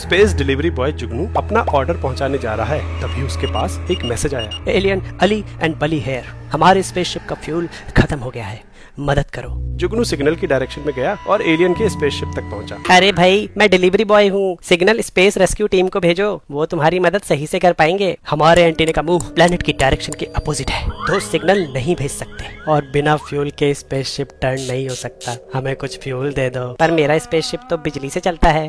Space delivery boy जुगनू अपना order पहुंचाने जा रहा है, तभी उसके पास एक मैसेज आया। Alien Ali and Bali here, हमारे स्पेसशिप का फ्यूल खत्म हो गया है, मदद करो। जुगनू सिग्नल की डायरेक्शन में गया और एलियन के स्पेसशिप तक पहुंचा। अरे भाई, मैं डिलीवरी बॉय हूँ, सिग्नल स्पेस रेस्क्यू टीम को भेजो, वो तुम्हारी मदद सही से कर पाएंगे। हमारे एंटीने का मुंह प्लेनेट की डायरेक्शन के अपोजिट है, तो सिग्नल नहीं भेज सकते और बिना फ्यूल के स्पेसशिप टर्न नहीं हो सकता। हमें कुछ फ्यूल दे दो। पर मेरा स्पेसशिप तो बिजली से चलता है।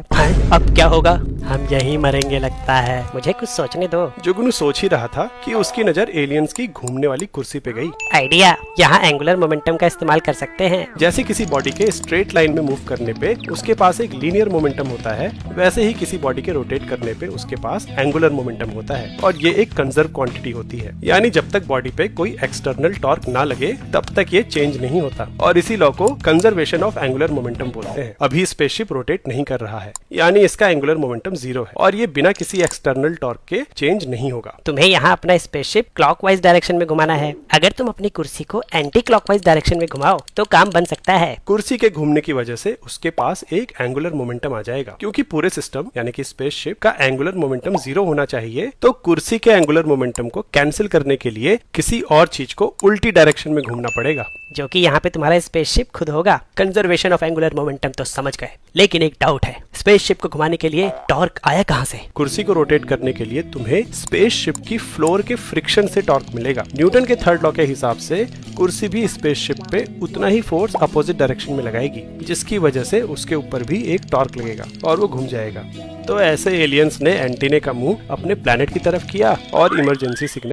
अब क्या होगा? हम यहीं मरेंगे लगता है, मुझे कुछ सोचने दो। जुगनू सोच ही रहा था कि उसकी नजर एलियंस की घूमने वाली कुर्सी पे गई। आइडिया, यहाँ एंगुलर मोमेंटम का इस्तेमाल कर सकते हैं। जैसे किसी बॉडी के स्ट्रेट लाइन में मूव करने पे उसके पास एक लीनियर मोमेंटम होता है, वैसे ही किसी बॉडी के रोटेट करने पे उसके पास एंगुलर मोमेंटम होता है, और ये एक कंजर्व क्वांटिटी होती है। यानी जब तक बॉडी पे कोई एक्सटर्नल टॉर्क ना लगे तब तक ये चेंज नहीं होता, और इसी लॉ को कंजर्वेशन ऑफ एंगुलर मोमेंटम बोलते हैं। अभी स्पेसशिप रोटेट नहीं कर रहा है, यानी इसका एंगुलर मोमेंटम 0 है, और ये बिना किसी एक्सटर्नल टॉर्क के चेंज नहीं होगा। तुम्हें यहाँ अपना स्पेसशिप क्लॉकवाइज डायरेक्शन में घुमाना है। अगर तुम अपनी कुर्सी को एंटी क्लॉकवाइज डायरेक्शन में घुमाओ तो काम बन सकता है। कुर्सी के घूमने की वजह से उसके पास एक एंगुलर मोमेंटम आ जाएगा। क्योंकि पूरे सिस्टम यानी कि स्पेसशिप का एंगुलर मोमेंटम 0 होना चाहिए, तो कुर्सी के एंगुलर मोमेंटम को कैंसिल करने के लिए किसी और चीज को उल्टी डायरेक्शन में घूमना पड़ेगा, जो कि यहाँ पे तुम्हारा स्पेसशिप खुद होगा। कंजर्वेशन ऑफ एंगुलर मोमेंटम तो समझ गए, लेकिन एक डाउट है, स्पेसशिप को घुमाने के लिए टॉर्क आया कहाँ से? कुर्सी को रोटेट करने के लिए तुम्हें स्पेसशिप की फ्लोर के फ्रिक्शन से टॉर्क मिलेगा। न्यूटन के थर्ड लॉ के हिसाब से कुर्सी भी स्पेसशिप पे उतना ही फोर्स अपोजिट डायरेक्शन में लगाएगी, जिसकी वजह से उसके ऊपर भी एक टॉर्क लगेगा और वो घूम जाएगा। तो ऐसे एलियंस ने एंटीने का मुंह अपने प्लैनेट की तरफ किया और इमरजेंसी सिग्नल